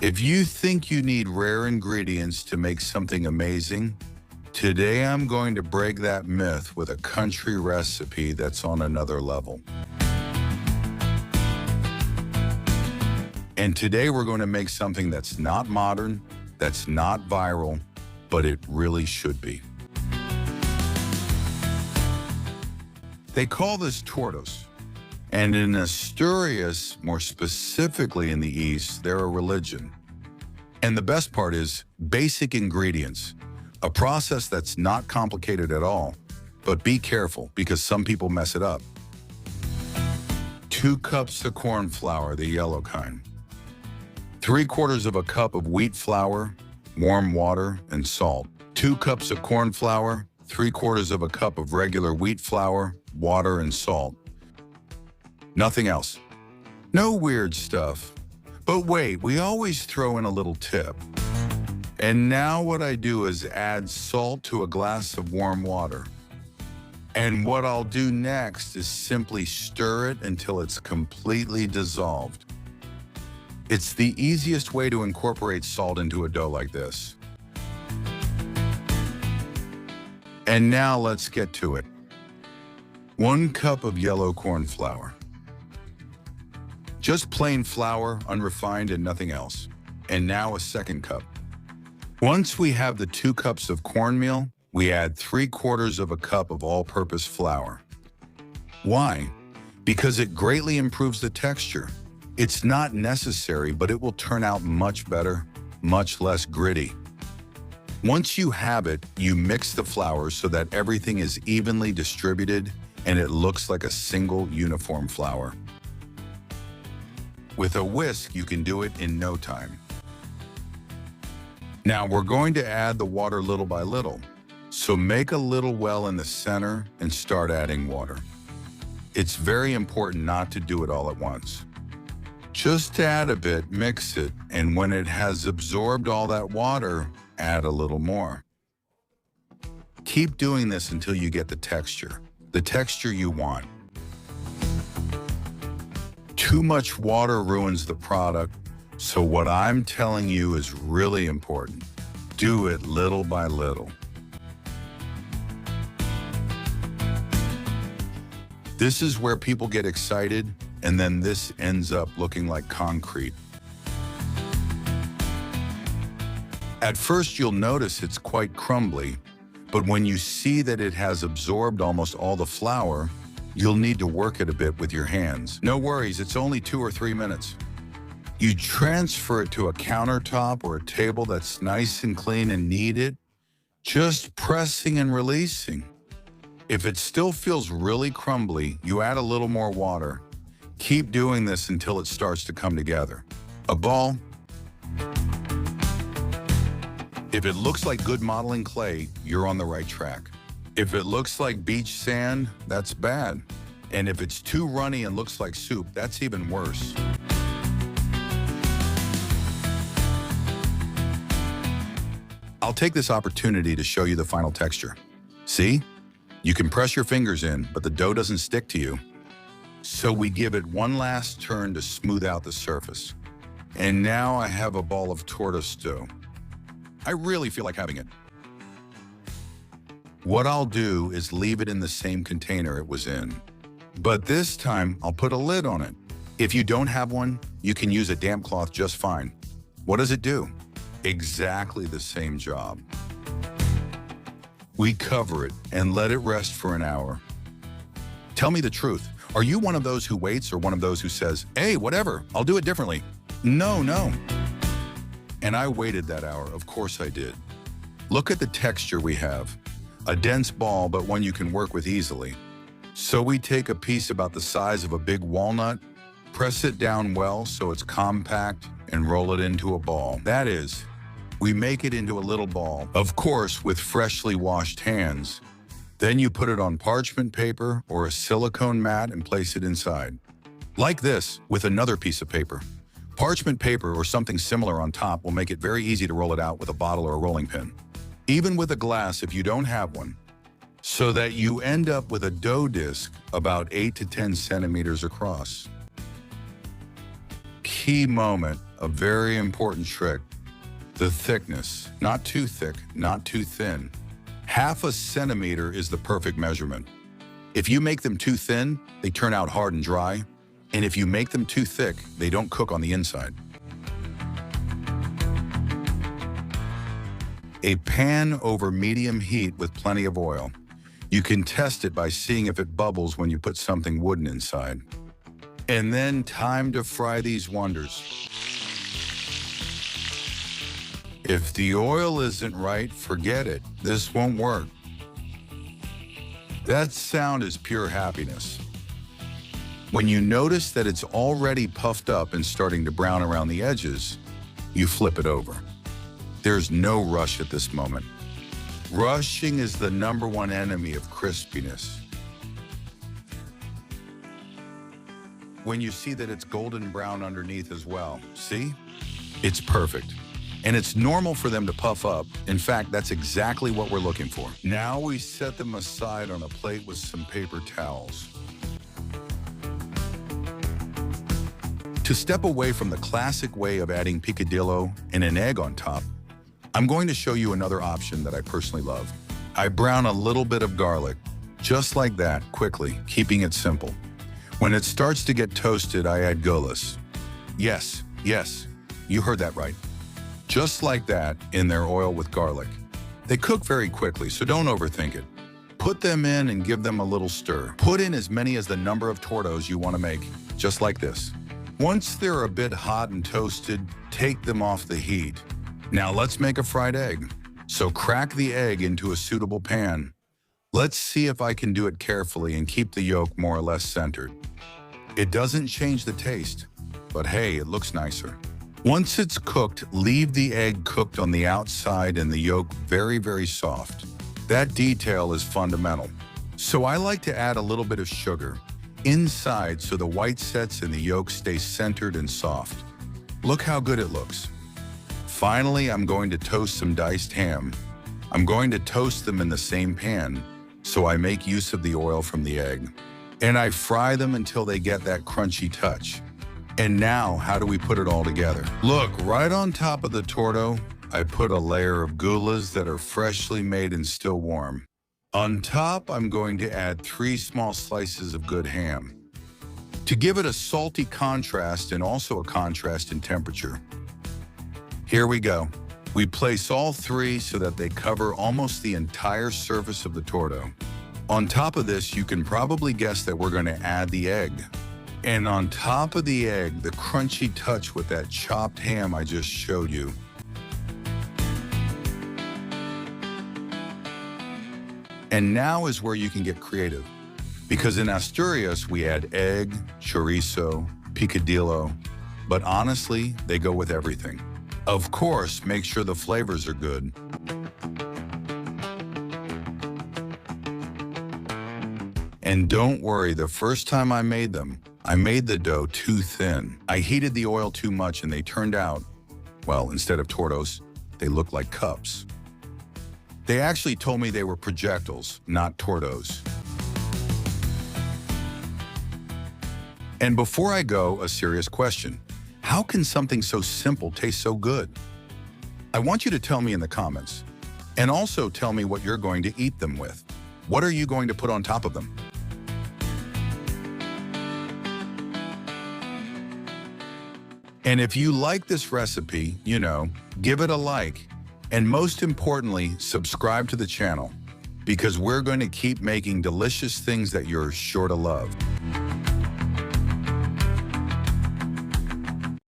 If you think you need rare ingredients to make something amazing, today I'm going to break that myth with a country recipe that's on another level. And today we're going to make something that's not modern, that's not viral, but it really should be. They call this Tortos. And in Asturias, more specifically in the East, they're a religion. And the best part is basic ingredients, a process that's not complicated at all, but be careful because some people mess it up. 2 cups of corn flour, the yellow kind. 3/4 of a cup of wheat flour, warm water, and salt. 2 cups of corn flour, 3/4 of a cup of regular wheat flour, water, and salt. Nothing else. No weird stuff. But wait, we always throw in a little tip. And now what I do is add salt to a glass of warm water. And what I'll do next is simply stir it until it's completely dissolved. It's the easiest way to incorporate salt into a dough like this. And now let's get to it. 1 cup of yellow corn flour. Just plain flour, unrefined and nothing else. And now a 2nd cup. Once we have the 2 cups of cornmeal, we add 3/4 of a cup of all-purpose flour. Why? Because it greatly improves the texture. It's not necessary, but it will turn out much better, much less gritty. Once you have it, you mix the flour so that everything is evenly distributed and it looks like a single uniform flour. With a whisk, you can do it in no time. Now we're going to add the water little by little. So make a little well in the center and start adding water. It's very important not to do it all at once. Just add a bit, mix it, and when it has absorbed all that water, add a little more. Keep doing this until you get the texture you want. Too much water ruins the product, so what I'm telling you is really important. Do it little by little. This is where people get excited, and then this ends up looking like concrete. At first, you'll notice it's quite crumbly, but when you see that it has absorbed almost all the flour, you'll need to work it a bit with your hands. No worries, it's only 2 or 3 minutes. You transfer it to a countertop or a table that's nice and clean and kneaded, just pressing and releasing. If it still feels really crumbly, you add a little more water. Keep doing this until it starts to come together. A ball. If it looks like good modeling clay, you're on the right track. If it looks like beach sand, that's bad. And if it's too runny and looks like soup, that's even worse. I'll take this opportunity to show you the final texture. See? You can press your fingers in, but the dough doesn't stick to you. So we give it one last turn to smooth out the surface. And now I have a ball of Tortos dough. I really feel like having it. What I'll do is leave it in the same container it was in. But this time, I'll put a lid on it. If you don't have one, you can use a damp cloth just fine. What does it do? Exactly the same job. We cover it and let it rest for an hour. Tell me the truth. Are you one of those who waits or one of those who says, hey, whatever, I'll do it differently? No. And I waited that hour, of course I did. Look at the texture we have. A dense ball, but one you can work with easily. So we take a piece about the size of a big walnut, press it down well so it's compact, and roll it into a ball. That is, we make it into a little ball, of course with freshly washed hands. Then you put it on parchment paper or a silicone mat and place it inside. Like this, with another piece of paper. Parchment paper or something similar on top will make it very easy to roll it out with a bottle or a rolling pin. Even with a glass if you don't have one, so that you end up with a dough disc about 8 to 10 centimeters across. Key moment, a very important trick. The thickness, not too thick, not too thin. 1/2 centimeter is the perfect measurement. If you make them too thin, they turn out hard and dry. And if you make them too thick, they don't cook on the inside. A pan over medium heat with plenty of oil. You can test it by seeing if it bubbles when you put something wooden inside. And then time to fry these wonders. If the oil isn't right, forget it. This won't work. That sound is pure happiness. When you notice that it's already puffed up and starting to brown around the edges, you flip it over. There's no rush at this moment. Rushing is the #1 enemy of crispiness. When you see that it's golden brown underneath as well, see? It's perfect. And it's normal for them to puff up. In fact, that's exactly what we're looking for. Now we set them aside on a plate with some paper towels. To step away from the classic way of adding picadillo and an egg on top, I'm going to show you another option that I personally love. I brown a little bit of garlic, just like that, quickly, keeping it simple. When it starts to get toasted, I add gulas. Yes, you heard that right. Just like that, in their oil with garlic. They cook very quickly, so don't overthink it. Put them in and give them a little stir. Put in as many as the number of tortos you want to make, just like this. Once they're a bit hot and toasted, take them off the heat. Now let's make a fried egg. So crack the egg into a suitable pan. Let's see if I can do it carefully and keep the yolk more or less centered. It doesn't change the taste, but hey, it looks nicer. Once it's cooked, leave the egg cooked on the outside and the yolk very soft. That detail is fundamental. So I like to add a little bit of sugar inside so the white sets and the yolk stay centered and soft. Look how good it looks. Finally, I'm going to toast some diced ham. I'm going to toast them in the same pan, so I make use of the oil from the egg. And I fry them until they get that crunchy touch. And now, how do we put it all together? Look, right on top of the torto, I put a layer of gulas that are freshly made and still warm. On top, I'm going to add 3 small slices of good ham to give it a salty contrast and also a contrast in temperature. Here we go. We place all 3 so that they cover almost the entire surface of the torto. On top of this, you can probably guess that we're going to add the egg. And on top of the egg, the crunchy touch with that chopped ham I just showed you. And now is where you can get creative. Because in Asturias, we add egg, chorizo, picadillo, but honestly, they go with everything. Of course, make sure the flavors are good. And don't worry, the first time I made them, I made the dough too thin. I heated the oil too much and they turned out, well, instead of tortos, they looked like cups. They actually told me they were projectiles, not tortos. And before I go, a serious question. How can something so simple taste so good? I want you to tell me in the comments. And also tell me what you're going to eat them with. What are you going to put on top of them? And if you like this recipe, give it a like. And most importantly, subscribe to the channel because we're going to keep making delicious things that you're sure to love.